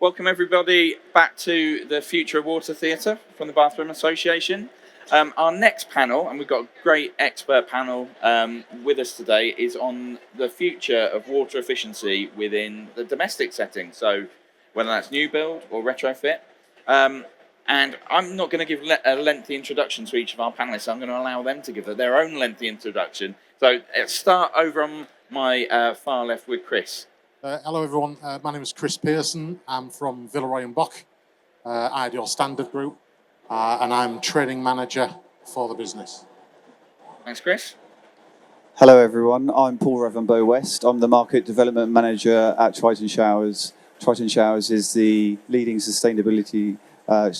Welcome everybody back to the Future of Water Theatre from the Bathroom Association. Our next panel, and we've got a great expert panel with us today, is on the future of water efficiency within the domestic setting. So whether that's new build or retrofit. And I'm not going to give a lengthy introduction to each of our panellists. I'm going to allow them to give their own lengthy introduction. So let's start over on my far left with Chris. Hello everyone, my name is Chris Pearson. I'm from Villeroy-and-Boch, Ideal Standard Group, and I'm training manager for the business. Thanks, Chris. Hello everyone, I'm Paul Ravnbo-West. I'm the market development manager at Triton Showers. Triton Showers is the leading sustainability,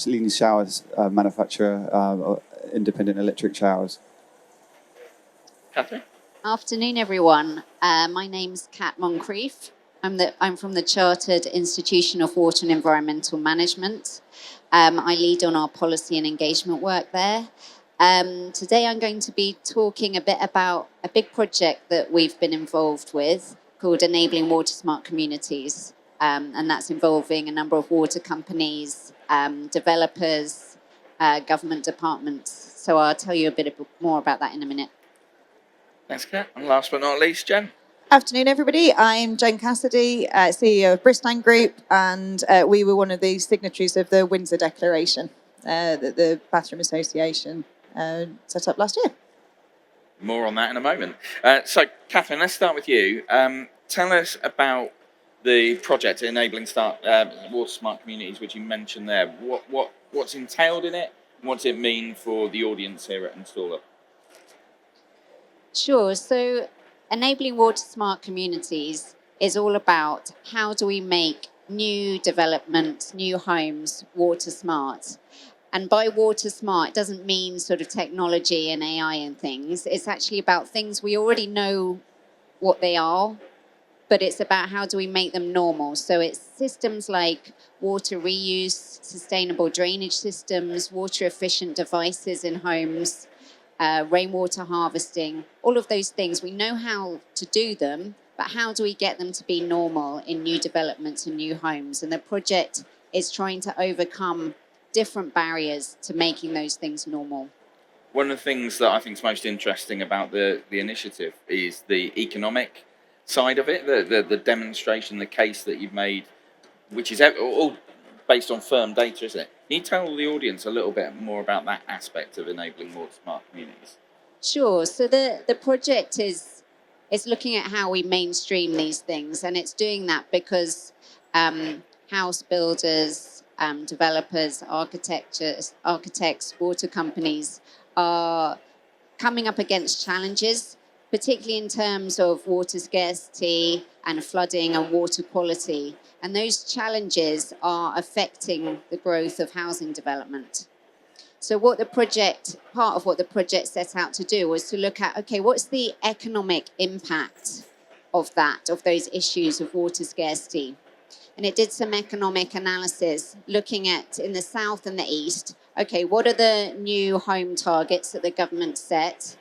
leading showers manufacturer, independent electric showers. Catherine. Afternoon everyone, my name's Kat Moncrief. I'm from the Chartered Institution of Water and Environmental Management. I lead on our policy and engagement work there. Today I'm going to be talking a bit about a big project that we've been involved with called Enabling Water Smart Communities. And that's involving a number of water companies, developers, government departments. So I'll tell you a bit more about that in a minute. Thanks, Kat. And last but not least, Jen. Afternoon, everybody. I'm Jen Cassidy, CEO of Bristan Group, and we were one of the signatories of the Windsor Declaration that the Bathroom Association set up last year. More on that in a moment. So, Catherine, let's start with you. Tell us about the project Enabling Water Smart Communities, which you mentioned there. What's entailed in it? What does it mean for the audience here at Installer? Sure. So Enabling Water Smart Communities is all about how do we make new development, new homes water smart. And by water smart, it doesn't mean sort of technology and AI and things. It's actually about things we already know what they are, but it's about how do we make them normal. So it's systems like water reuse, sustainable drainage systems, water efficient devices in homes, rainwater harvesting, all of those things. We know how to do them, but how do we get them to be normal in new developments and new homes? And the project is trying to overcome different barriers to making those things normal. One of the things that I think is most interesting about the initiative is the economic side of it, the demonstration, the case that you've made, which is all based on firm data, isn't it? Can you tell the audience a little bit more about that aspect of enabling water smart communities? Sure. So the project is looking at how we mainstream these things, and it's doing that because house builders, developers, architects, water companies are coming up against challenges, particularly in terms of water scarcity and flooding and water quality. And those challenges are affecting the growth of housing development. So part of what the project set out to do was to look at, okay, what's the economic impact of those issues of water scarcity? And it did some economic analysis looking at, in the south and the east, okay, what are the new home targets that the government set?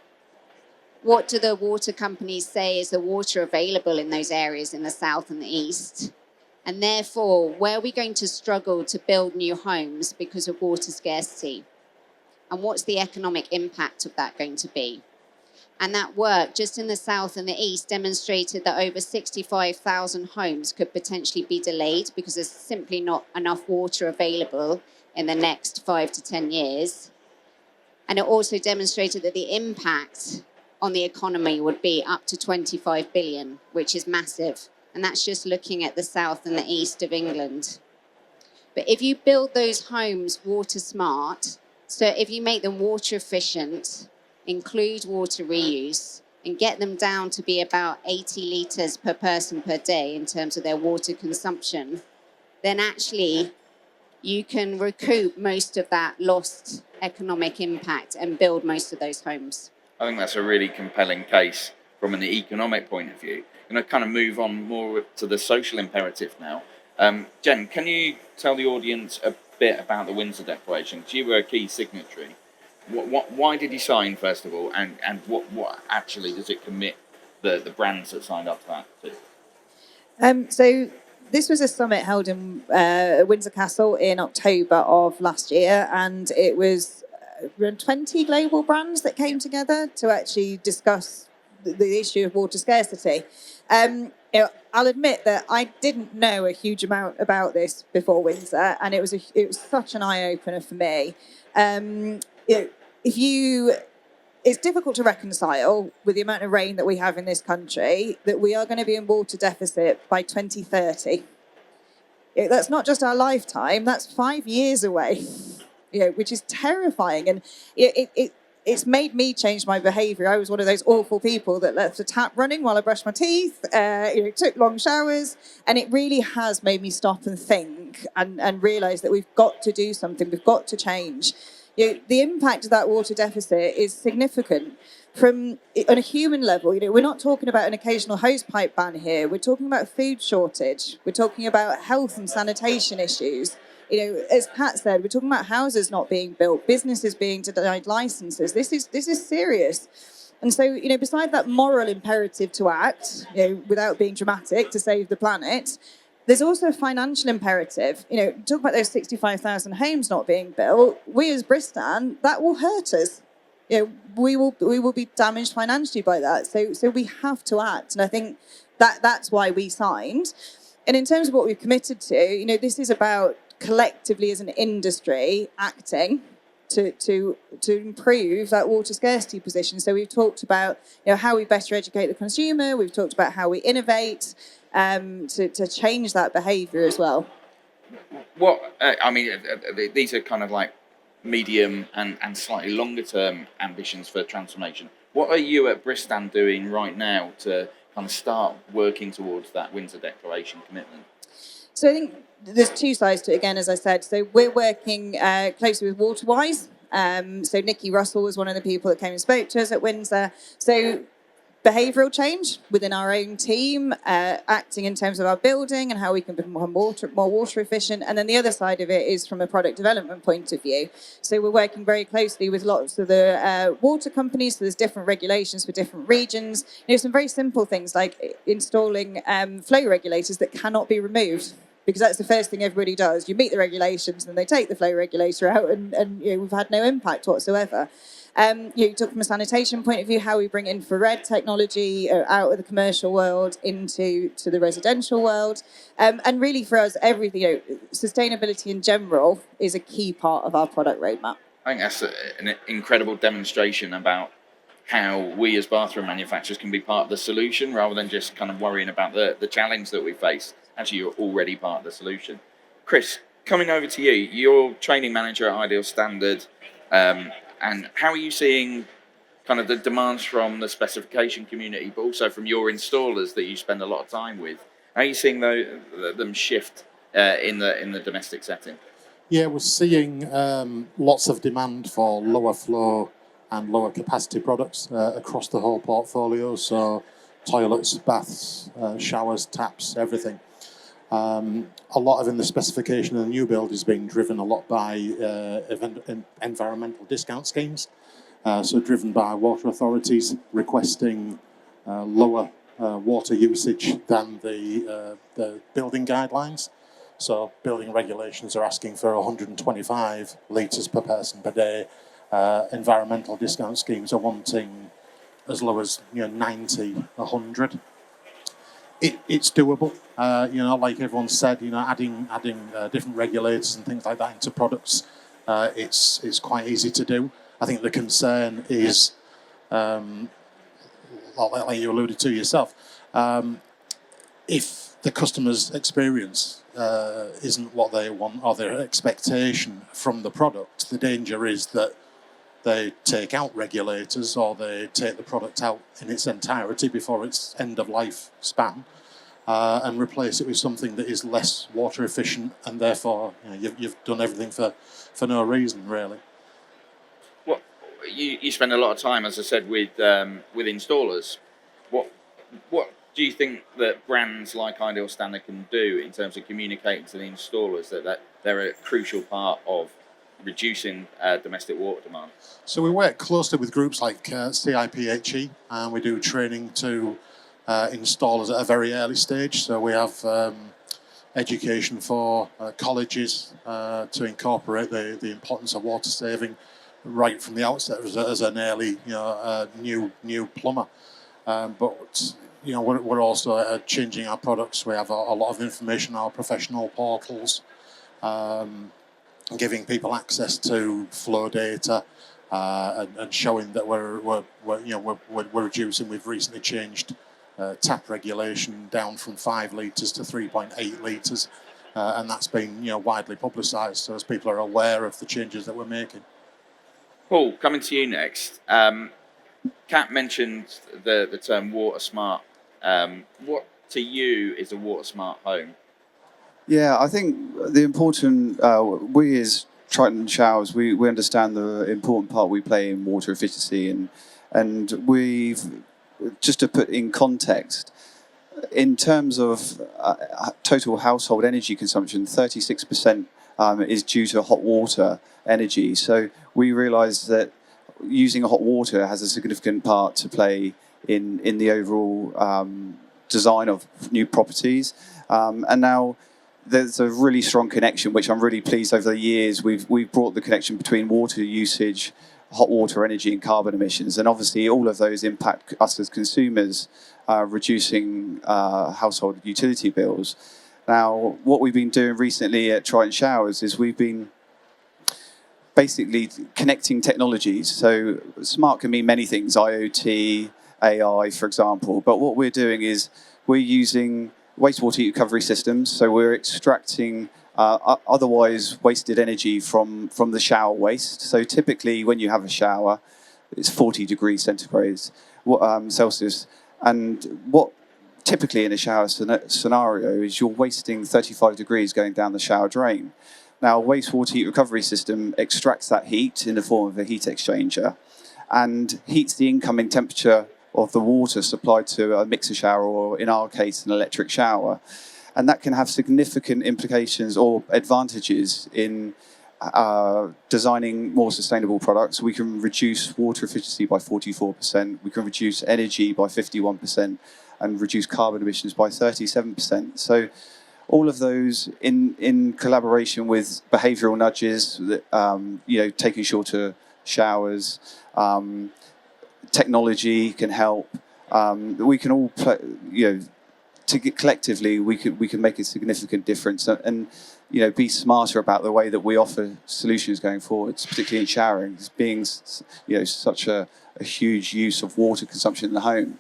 What do the water companies say is the water available in those areas in the south and the east? And therefore, where are we going to struggle to build new homes because of water scarcity? And what's the economic impact of that going to be? And that work, just in the south and the east, demonstrated that over 65,000 homes could potentially be delayed because there's simply not enough water available in the next 5 to 10 years. And it also demonstrated that the impact on the economy would be up to 25 billion, which is massive. And that's just looking at the south and the east of England. But if you build those homes water smart, so if you make them water efficient, include water reuse, and get them down to be about 80 litres per person per day in terms of their water consumption, then actually you can recoup most of that lost economic impact and build most of those homes. I think that's a really compelling case from an economic point of view. I'm going to kind of move on more to the social imperative now. Jen, can you tell the audience a bit about the Windsor Declaration? Because you were a key signatory. Why did you sign, first of all, and what actually does it commit the brands that signed up to that to? So this was a summit held in Windsor Castle in October of last year, and it was around 20 global brands that came together to actually discuss the issue of water scarcity. I'll admit that I didn't know a huge amount about this before Windsor, and it was such an eye opener for me. It's difficult to reconcile with the amount of rain that we have in this country that we are going to be in water deficit by 2030. That's not just our lifetime; that's 5 years away. Which is terrifying, and it's made me change my behaviour. I was one of those awful people that left the tap running while I brushed my teeth, took long showers, and it really has made me stop and think and realise that we've got to do something, we've got to change. The impact of that water deficit is significant. On a human level, we're not talking about an occasional hosepipe ban here, we're talking about food shortage, we're talking about health and sanitation issues. As Pat said, we're talking about houses not being built, businesses being denied licenses. This is serious. And so, beside that moral imperative to act, without being dramatic, to save the planet, there's also a financial imperative. Talk about those 65,000 homes not being built. We as Bristan, that will hurt us. We will be damaged financially by that. So we have to act. And I think that's why we signed. And in terms of what we've committed to, this is about collectively as an industry acting to improve that water scarcity position. So we've talked about how we better educate the consumer. We've talked about how we innovate to change that behaviour as well. These are kind of like medium and slightly longer term ambitions for transformation. What are you at Bristan doing right now to kind of start working towards that Windsor Declaration commitment? So I think there's two sides to it, again, as I said. So we're working closely with WaterWise. So Nikki Russell was one of the people that came and spoke to us at Windsor. So behavioural change within our own team, acting in terms of our building and how we can become more water efficient. And then the other side of it is from a product development point of view. So we're working very closely with lots of the water companies. So there's different regulations for different regions. Some very simple things like installing flow regulators that cannot be removed, because that's the first thing everybody does. You meet the regulations, and they take the flow regulator out, and we've had no impact whatsoever. You talk from a sanitation point of view, how we bring infrared technology out of the commercial world into the residential world. And really for us, everything, sustainability in general is a key part of our product roadmap. I think that's an incredible demonstration about how we as bathroom manufacturers can be part of the solution rather than just kind of worrying about the challenge that we face. Actually, you're already part of the solution. Chris, coming over to you, you're training manager at Ideal Standard, and how are you seeing kind of the demands from the specification community, but also from your installers that you spend a lot of time with? How are you seeing them shift in the domestic setting? Yeah, we're seeing lots of demand for lower flow and lower capacity products across the whole portfolio. So toilets, baths, showers, taps, everything. A lot of in the specification of the new build is being driven a lot by environmental discount schemes. So driven by water authorities requesting lower water usage than the building guidelines. So building regulations are asking for 125 litres per person per day. Environmental discount schemes are wanting as low as 90, 100. It's doable. Like everyone said, adding different regulators and things like that into products, it's quite easy to do. I think the concern is, like you alluded to yourself, if the customer's experience isn't what they want or their expectation from the product, the danger is that they take out regulators or they take the product out in its entirety before its end of life span and replace it with something that is less water efficient, and therefore you've done everything for no reason, really. Well, you spend a lot of time, as I said, with installers. What do you think that brands like Ideal Standard can do in terms of communicating to the installers that they're a crucial part of reducing domestic water demand? So we work closely with groups like CIPHE, and we do training to installers at a very early stage. So we have education for colleges to incorporate the importance of water saving right from the outset as an early new plumber. But we're also changing our products. We have a lot of information on our professional portals, giving people access to flow data and showing that we're reducing. We've recently changed tap regulation down from 5 litres to 3.8 litres, and that's been widely publicised. So as people are aware of the changes that we're making. Paul, coming to you next. Kat mentioned the term water smart. What to you is a water smart home? Yeah, I think the important, we as Triton Showers, we understand the important part we play in water efficiency, and we've, just to put in context, in terms of total household energy consumption, 36% is due to hot water energy. So we realise that using hot water has a significant part to play in the overall design of new properties. And now there's a really strong connection, which I'm really pleased over the years. We've brought the connection between water usage, hot water energy and carbon emissions. And obviously all of those impact us as consumers, reducing household utility bills. Now, what we've been doing recently at Triton Showers is we've been basically connecting technologies. So smart can mean many things, IoT, AI, for example. But what we're doing is we're using wastewater heat recovery systems. So we're extracting otherwise wasted energy from the shower waste. So typically when you have a shower, it's 40 degrees Celsius. And what typically in a shower scenario is you're wasting 35 degrees going down the shower drain. Now, a wastewater heat recovery system extracts that heat in the form of a heat exchanger and heats the incoming temperature of the water supplied to a mixer shower, or in our case, an electric shower. And that can have significant implications or advantages in designing more sustainable products. We can reduce water efficiency by 44%, we can reduce energy by 51%, and reduce carbon emissions by 37%. So all of those in collaboration with behavioural nudges, taking shorter showers, technology can help. We can all play, collectively we can make a significant difference and be smarter about the way that we offer solutions going forward, particularly in showering, being such a huge use of water consumption in the home.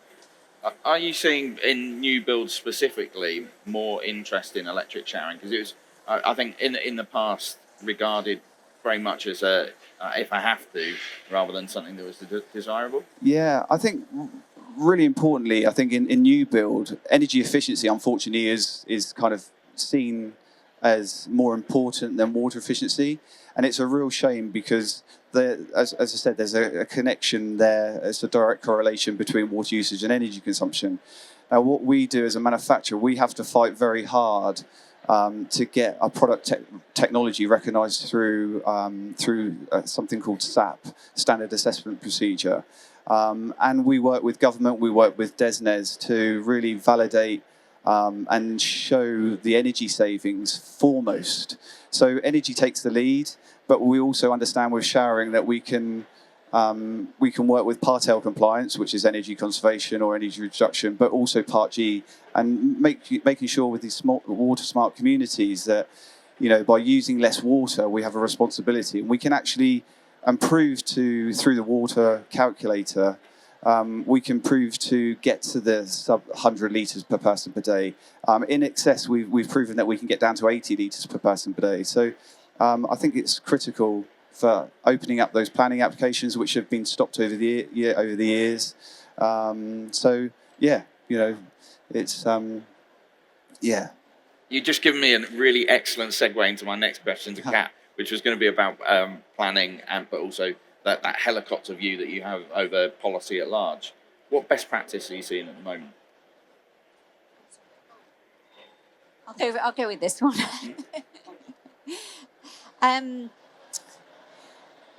Are you seeing in new builds specifically more interest in electric showering? Because it was, I think, in the past regarded very much as a if I have to, rather than something that was desirable. Yeah, I think really importantly, I think in new build, energy efficiency unfortunately is kind of seen as more important than water efficiency, and it's a real shame because as I said, there's a connection there. It's a direct correlation between water usage and energy consumption. Now, what we do as a manufacturer, we have to fight very hard to get our product technology recognised through something called SAP, Standard Assessment Procedure. And we work with government, we work with DESNZ to really validate and show the energy savings foremost. So energy takes the lead, but we also understand with showering that we can work with Part L compliance, which is energy conservation or energy reduction, but also Part G, and making sure with these water smart communities that by using less water we have a responsibility, and we can actually prove through the water calculator. We can prove to get to the sub 100 litres per person per day. In excess, we've proven that we can get down to 80 litres per person per day. So I think it's critical for opening up those planning applications, which have been stopped over the years. So yeah, it's yeah. You've just given me a really excellent segue into my next question to Kat, which was going to be about planning but also that helicopter view that you have over policy at large. What best practice are you seeing at the moment? I'll go with this one.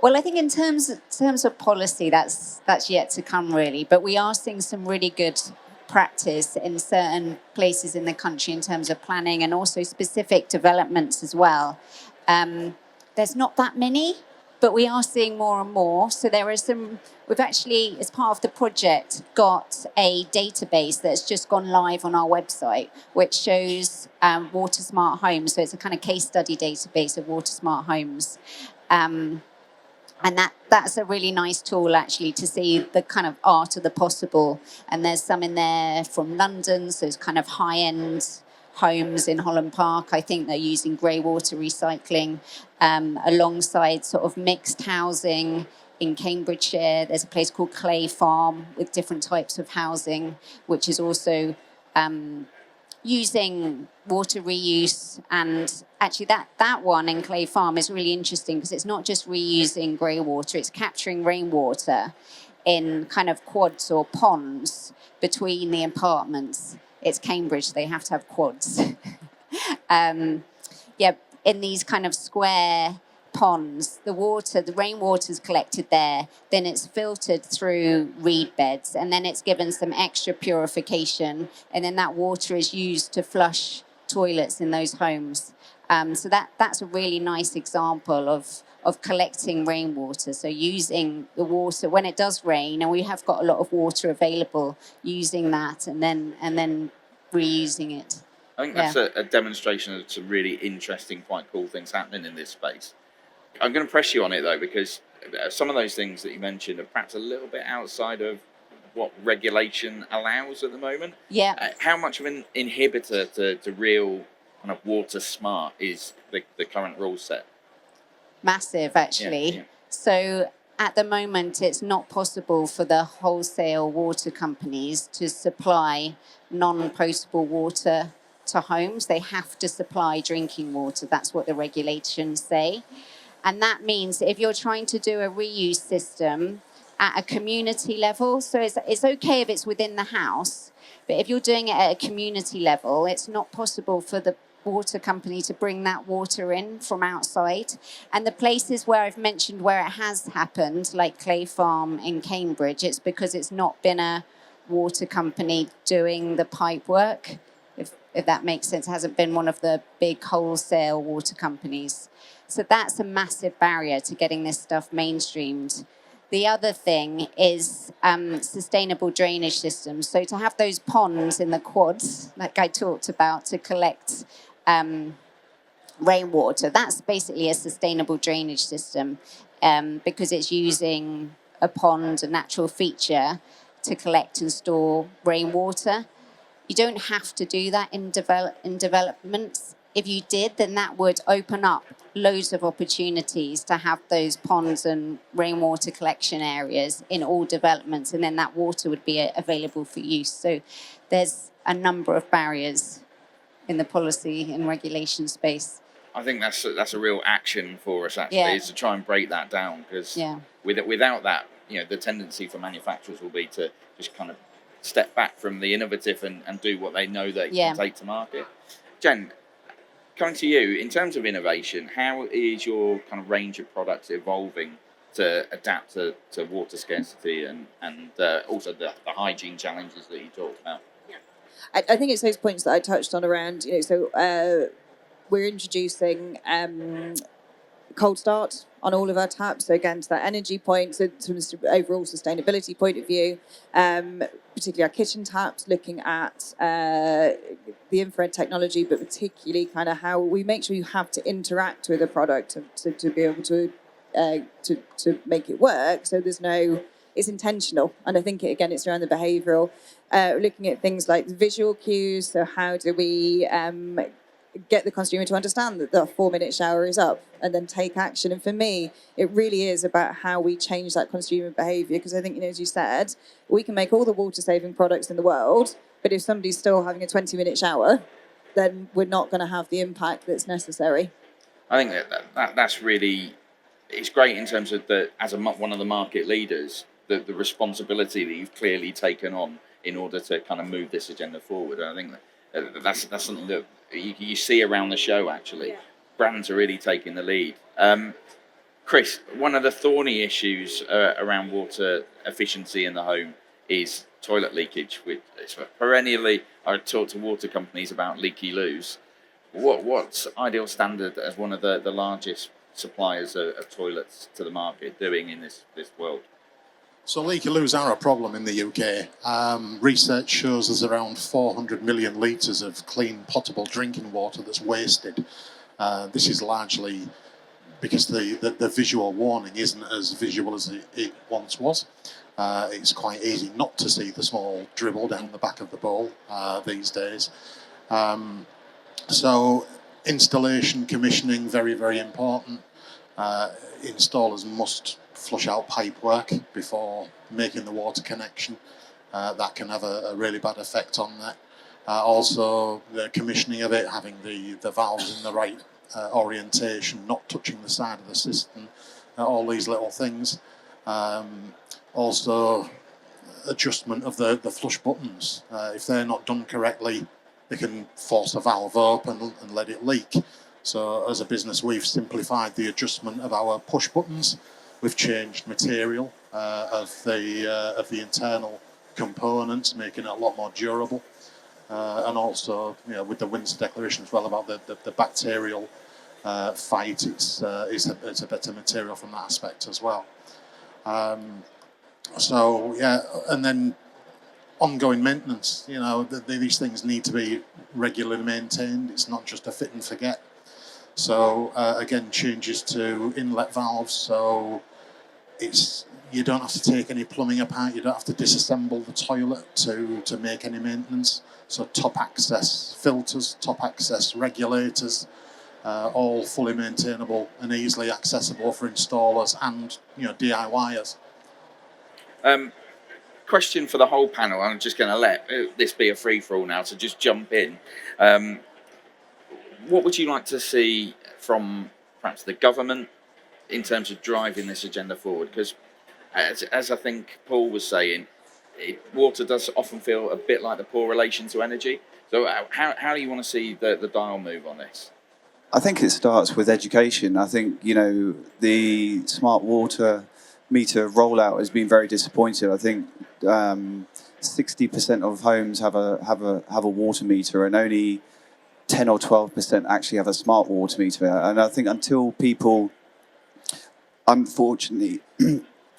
Well, I think in terms of policy, that's yet to come really. But we are seeing some really good practice in certain places in the country in terms of planning and also specific developments as well. There's not that many, but we are seeing more and more. So there are some, we've actually, as part of the project, got a database that's just gone live on our website, which shows water smart homes. So it's a kind of case study database of water smart homes. And that's a really nice tool, actually, to see the kind of art of the possible. And there's some in there from London, so it's kind of high-end homes in Holland Park. I think they're using grey water recycling alongside sort of mixed housing in Cambridgeshire. There's a place called Clay Farm with different types of housing, which is also using water reuse. And actually that one in Clay Farm is really interesting because it's not just reusing grey water, it's capturing rainwater in kind of quads or ponds between the apartments. It's Cambridge, they have to have quads. In these kind of square ponds, the rainwater is collected there, then it's filtered through reed beds, and then it's given some extra purification, and then that water is used to flush toilets in those homes. So that's a really nice example of collecting rainwater. So using the water when it does rain, and we have got a lot of water available, using that and then reusing it. I think that's a demonstration of some really interesting, quite cool things happening in this space. I'm going to press you on it, though, because some of those things that you mentioned are perhaps a little bit outside of what regulation allows at the moment. Yeah. How much of an inhibitor to real kind of water smart is the current rule set? Massive, actually. Yeah. So at the moment, it's not possible for the wholesale water companies to supply non-potable water to homes. They have to supply drinking water. That's what the regulations say. And that means if you're trying to do a reuse system at a community level, so it's okay if it's within the house, but if you're doing it at a community level, it's not possible for the water company to bring that water in from outside. And the places where I've mentioned where it has happened, like Clay Farm in Cambridge, it's because it's not been a water company doing the pipe work, if that makes sense. It hasn't been one of the big wholesale water companies. So that's a massive barrier to getting this stuff mainstreamed. The other thing is sustainable drainage systems. So to have those ponds in the quads, like I talked about, to collect rainwater, that's basically a sustainable drainage system because it's using a pond, a natural feature, to collect and store rainwater. You don't have to do that in developments. If you did, then that would open up loads of opportunities to have those ponds and rainwater collection areas in all developments, and then that water would be available for use. So there's a number of barriers in the policy and regulation space. I think that's a real action for us, actually, is to try and break that down, because without that, the tendency for manufacturers will be to just kind of step back from the innovative and do what they know they can take to market. Jen, coming to you, in terms of innovation, how is your kind of range of products evolving to adapt to water scarcity and also the hygiene challenges that you talked about? I think it's those points that I touched on around, we're introducing cold start on all of our taps. So again, to that energy point, so from the overall sustainability point of view, particularly our kitchen taps, looking at the infrared technology, but particularly kind of how we make sure you have to interact with a product to be able to make it work. So it's intentional. And I think, it's around the behavioural, looking at things like visual cues. So how do we get the consumer to understand that the 4-minute shower is up and then take action? And for me, it really is about how we change that consumer behaviour, because I think, as you said, we can make all the water-saving products in the world, but if somebody's still having a 20-minute shower, then we're not going to have the impact that's necessary. I think that's really, it's great in terms of one of the market leaders, the responsibility that you've clearly taken on in order to kind of move this agenda forward. And I think that's something that you see around the show, actually. Yeah. Brands are really taking the lead. Chris, one of the thorny issues around water efficiency in the home is toilet leakage. It's perennially, I talk to water companies about leaky loos. What's Ideal Standard as one of the largest suppliers of toilets to the market doing in this world? So leaky loos are a problem in the UK. Research shows there's around 400 million litres of clean potable drinking water that's wasted. This is largely because the visual warning isn't as visual as it once was. It's quite easy not to see the small dribble down the back of the bowl these days. So installation, commissioning, very, very important. Installers must flush out pipework before making the water connection. That can have a really bad effect on that. Also, the commissioning of it, having the valves in the right orientation, not touching the side of the system, all these little things. Also, adjustment of the flush buttons. If they're not done correctly, they can force a valve open and let it leak. So as a business, we've simplified the adjustment of our push buttons. We've changed material of the internal components, making it a lot more durable. And also, with the Windsor Declaration as well about the bacterial fight, it's a better material from that aspect as well. So yeah, and then ongoing maintenance. These things need to be regularly maintained. It's not just a fit and forget. So again, changes to inlet valves. So you don't have to take any plumbing apart. You don't have to disassemble the toilet to make any maintenance. So top access filters, top access regulators, all fully maintainable and easily accessible for installers and DIYers. Question for the whole panel. I'm just going to let this be a free-for-all now, so just jump in. What would you like to see from perhaps the government in terms of driving this agenda forward? Because as I think Paul was saying, water does often feel a bit like the poor relation to energy. So how do you want to see the dial move on this? I think it starts with education. I think, the smart water meter rollout has been very disappointing. I think 60% of homes have a water meter, and only 10 or 12% actually have a smart water meter. And I think until people, unfortunately,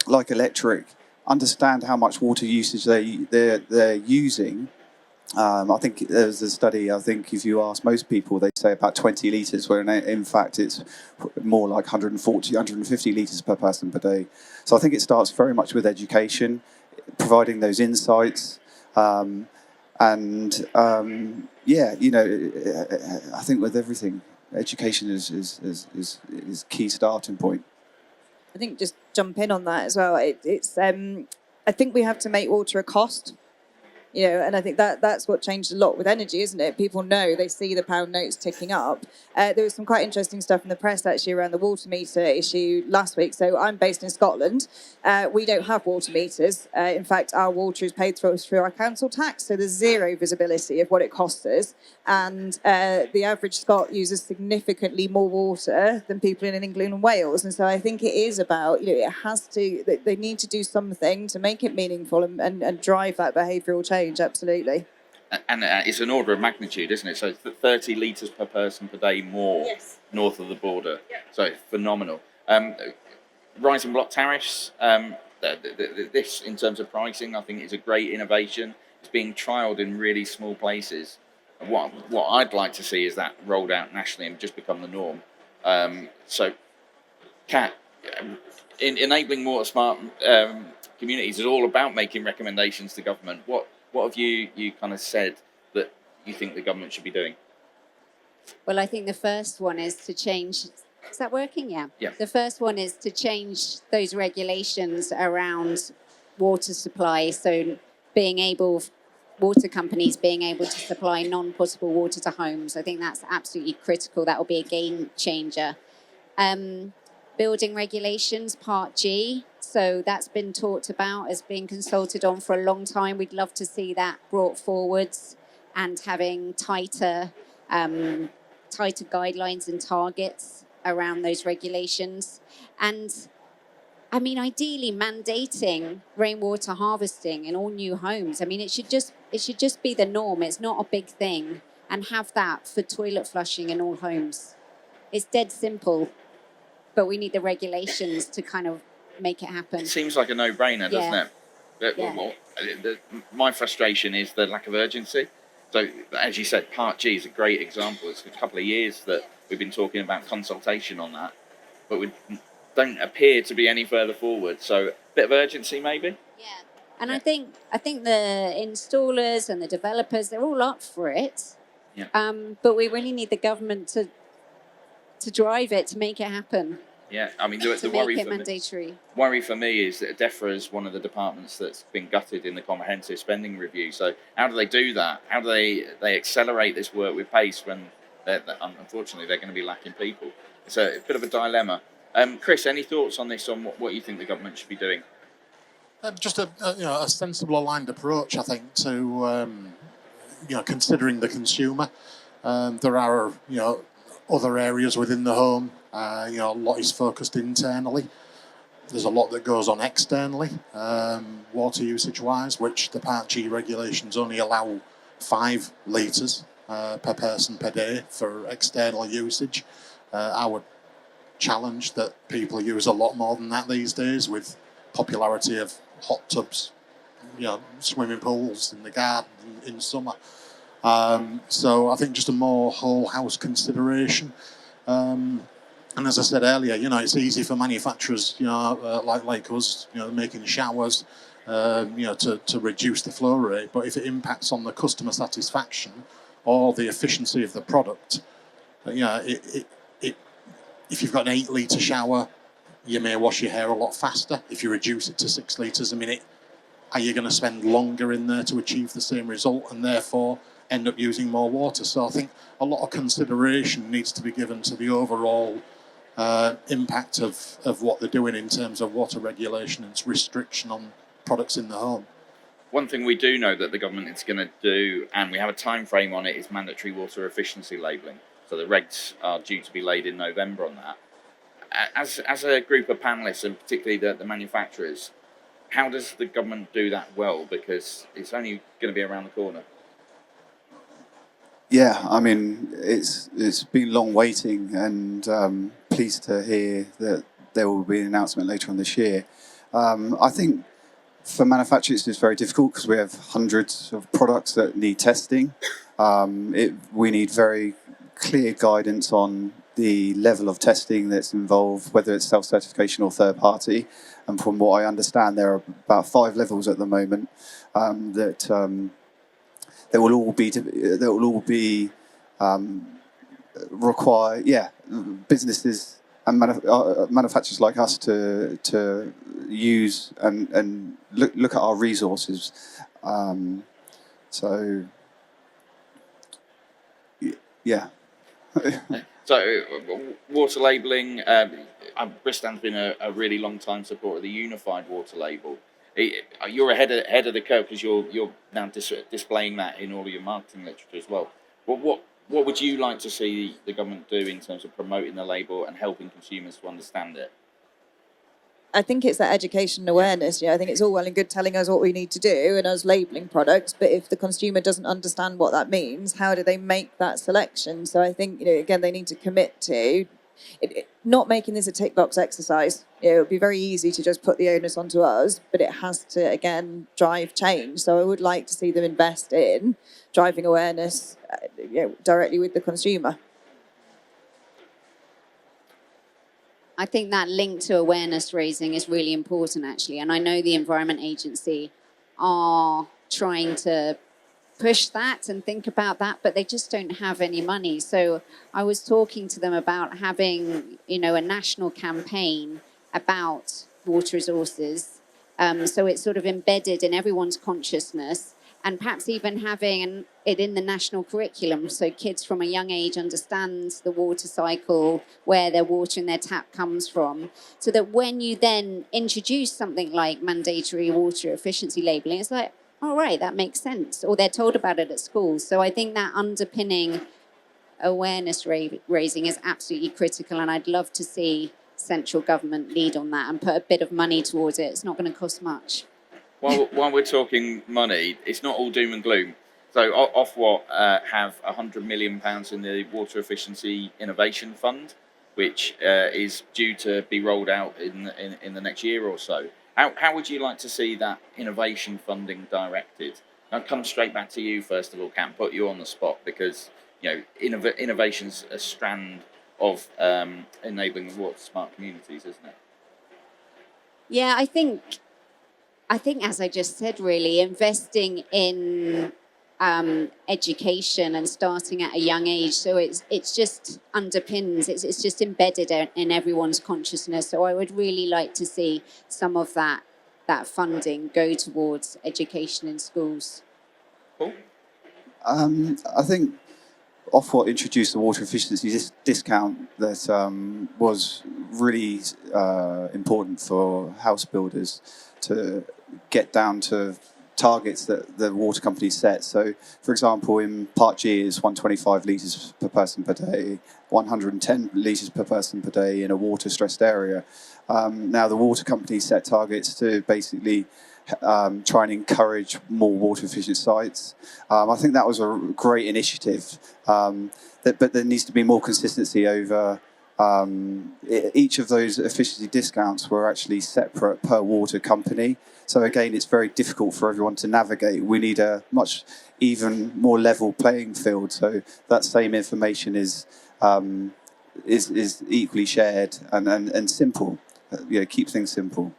like electric, understand how much water usage they're using. I think there's a study, I think if you ask most people, they say about 20 litres, where in fact it's more like 140, 150 litres per person per day. So I think it starts very much with education, providing those insights. I think with everything, education is key starting point. I think just jump in on that as well. I think we have to make water a cost. And I think that's what changed a lot with energy, isn't it? People know, they see the pound notes ticking up. There was some quite interesting stuff in the press actually around the water meter issue last week. So I'm based in Scotland. We don't have water meters. In fact, our water is paid through our council tax. So there's zero visibility of what it costs us. And the average Scot uses significantly more water than people in England and Wales. And so I think it is about, they need to do something to make it meaningful and drive that behavioural change. Absolutely. And it's an order of magnitude, isn't it? So 30 litres per person per day more north of the border. Yeah. So it's phenomenal. Rising block tariffs, this in terms of pricing, I think is a great innovation. It's being trialled in really small places. What I'd like to see is that rolled out nationally and just become the norm. So, Kat, enabling more smart communities is all about making recommendations to government. What have you kind of said that you think the government should be doing? Well, I think the first one is to change. Is that working? Yeah. The first one is to change those regulations around water supply. So water companies being able to supply non-potable water to homes. I think that's absolutely critical. That will be a game changer. Building regulations, Part G. So that's been talked about as being consulted on for a long time. We'd love to see that brought forwards and having tighter guidelines and targets around those regulations. And I mean, ideally mandating rainwater harvesting in all new homes. I mean, it should just be the norm. It's not a big thing, and have that for toilet flushing in all homes. It's dead simple, but we need the regulations to kind of make it happen. It seems like a no-brainer, doesn't Yeah. it? My frustration is the lack of urgency. So, as you said, Part G is a great example. It's a couple of years that we've been talking about consultation on that, but we don't appear to be any further forward. So, a bit of urgency, maybe. Yeah, and I think the installers and the developers, they're all up for it. Yeah. But we really need the government to drive it, to make it happen. Yeah, I mean, the to worry make it for mandatory. worry for me is that DEFRA is one of the departments that's been gutted in the comprehensive spending review. So how do they do that? How do they accelerate this work with pace when unfortunately they're going to be lacking people? It's a bit of a dilemma. Chris, any thoughts on this, on what you think the government should be doing? Just a sensible aligned approach, I think, to considering the consumer. There are other areas within the home. A lot is focused internally. There's a lot that goes on externally, water usage-wise, which the Part G regulations only allow 5 litres per person per day for external usage. I would challenge that people use a lot more than that these days, with popularity of hot tubs, swimming pools in the garden in summer. So I think just a more whole house consideration. And as I said earlier, it's easy for manufacturers, like us, making showers, to reduce the flow rate. But if it impacts on the customer satisfaction or the efficiency of the product, if you've got an 8 litre shower, you may wash your hair a lot faster. If you reduce it to 6 litres a minute, are you going to spend longer in there to achieve the same result and therefore end up using more water? So I think a lot of consideration needs to be given to the overall impact of what they're doing in terms of water regulation and restriction on products in the home. One thing we do know that the government is going to do, and we have a time frame on it, is mandatory water efficiency labelling. So the regs are due to be laid in November on that. As a group of panellists, and particularly the manufacturers, how does the government do that well? Because it's only going to be around the corner. Yeah, I mean, it's been long waiting, and pleased to hear that there will be an announcement later on this year. I think for manufacturers it's very difficult because we have hundreds of products that need testing. We need very clear guidance on the level of testing that's involved, whether it's self-certification or third party. And from what I understand, there are about 5 levels at the moment that will all be require businesses and manufacturers like us to use and look at our resources. So yeah. So water labelling, Bristan's been a really long time supporter of the unified water label. You're ahead of the curve because you're now displaying that in all of your marketing literature as well. Well, what would you like to see the government do in terms of promoting the label and helping consumers to understand it? I think it's that education and awareness. I think it's all well and good telling us what we need to do and us labelling products, but if the consumer doesn't understand what that means, how do they make that selection? So I think, again, they need to commit to not making this a tick box exercise. It would be very easy to just put the onus onto us, but it has to, again, drive change. So I would like to see them invest in driving awareness directly with the consumer. I think that link to awareness raising is really important, actually. And I know the Environment Agency are trying to push that and think about that, but they just don't have any money. So I was talking to them about having, a national campaign about water resources. So it's sort of embedded in everyone's consciousness, and perhaps even having it in the national curriculum so kids from a young age understand the water cycle, where their water in their tap comes from, so that when you then introduce something like mandatory water efficiency labelling, it's like, all right, that makes sense, or they're told about it at school. So I think that underpinning awareness raising is absolutely critical, and I'd love to see central government lead on that and put a bit of money towards it. It's not going to cost much. While we're talking money, it's not all doom and gloom. So Ofwat have £100 million in the Water Efficiency Innovation Fund, which is due to be rolled out in the next year or so. How would you like to see that innovation funding directed? I'll come straight back to you first of all, Cam, put you on the spot, because innovation's a strand of enabling water smart communities, isn't it? Yeah, I think, as I just said, really investing in education and starting at a young age, so it's just underpins, it's just embedded in everyone's consciousness. So I would really like to see some of that funding go towards education in schools. Cool. I think Ofwat introduced the water efficiency discount that was really important for house builders to get down to targets that the water companies set. So, for example, in Part G is 125 litres per person per day, 110 litres per person per day in a water-stressed area. Now, the water companies set targets to basically try and encourage more water-efficient sites. I think that was a great initiative, but there needs to be more consistency over each of those efficiency discounts were actually separate per water company. So again, it's very difficult for everyone to navigate. We need a much even more level playing field. So that same information is equally shared and simple. Keep things simple.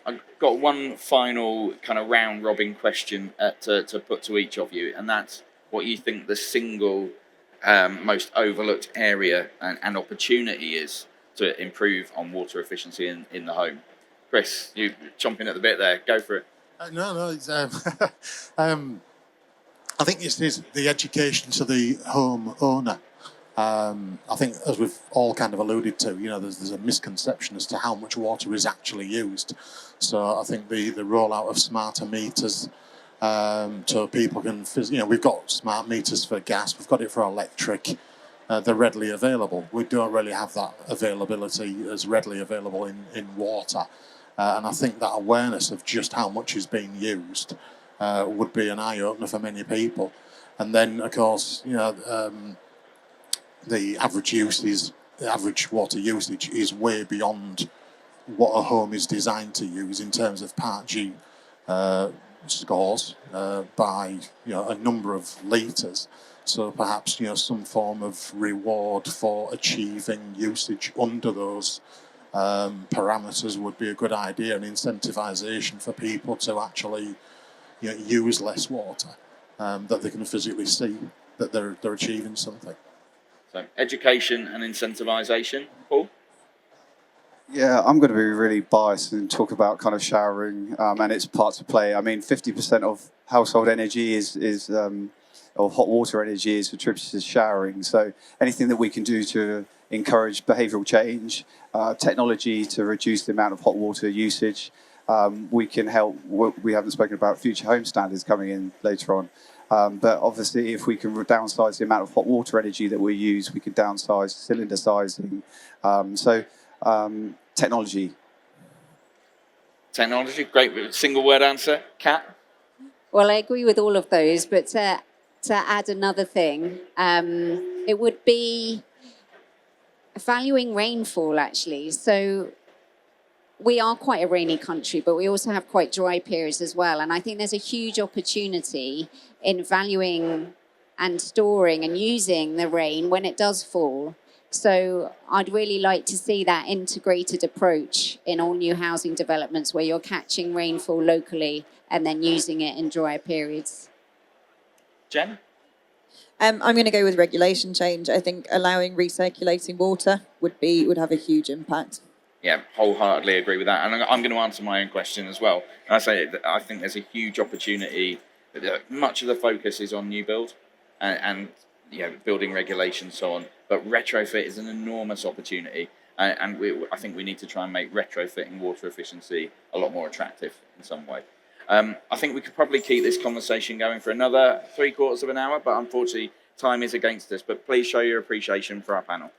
I've got one final kind of round robin question to put to each of you, and that's what you think the single most overlooked area and opportunity is to improve on water efficiency in the home. Chris, you chomping at the bit there. Go for it. No, it's, I think it's the education to the home owner. I think, as we've all kind of alluded to, there's a misconception as to how much water is actually used. So I think the rollout of smarter meters, so people can, we've got smart meters for gas, we've got it for electric. They're readily available. We don't really have that availability as readily available in water. And I think that awareness of just how much is being used would be an eye-opener for many people. And then, of course, the average water usage is way beyond what a home is designed to use in terms of Part G scores by a number of litres. So perhaps some form of reward for achieving usage under those parameters would be a good idea, and incentivisation for people to actually use less water, that they can physically see that they're achieving something. So education and incentivisation. Paul? Yeah, I'm going to be really biased and talk about kind of showering and its part to play. I mean, 50% of household energy or hot water energy is attributed to showering. So anything that we can do to encourage behavioural change, technology to reduce the amount of hot water usage, we can help. We haven't spoken about future home standards coming in later on. But obviously, if we can downsize the amount of hot water energy that we use, we can downsize cylinder sizing. Technology. Technology, great single word answer. Kat? Well, I agree with all of those, but to add another thing, it would be valuing rainfall, actually. So we are quite a rainy country, but we also have quite dry periods as well. And I think there's a huge opportunity in valuing and storing and using the rain when it does fall. So I'd really like to see that integrated approach in all new housing developments where you're catching rainfall locally and then using it in drier periods. Jen? I'm going to go with regulation change. I think allowing recirculating water would have a huge impact. Yeah, wholeheartedly agree with that. And I'm going to answer my own question as well. And I think there's a huge opportunity. Much of the focus is on new build and building regulations, so on. But retrofit is an enormous opportunity. And I think we need to try and make retrofitting water efficiency a lot more attractive in some way. I think we could probably keep this conversation going for another 3/4 of an hour, but unfortunately time is against us. But please show your appreciation for our panel.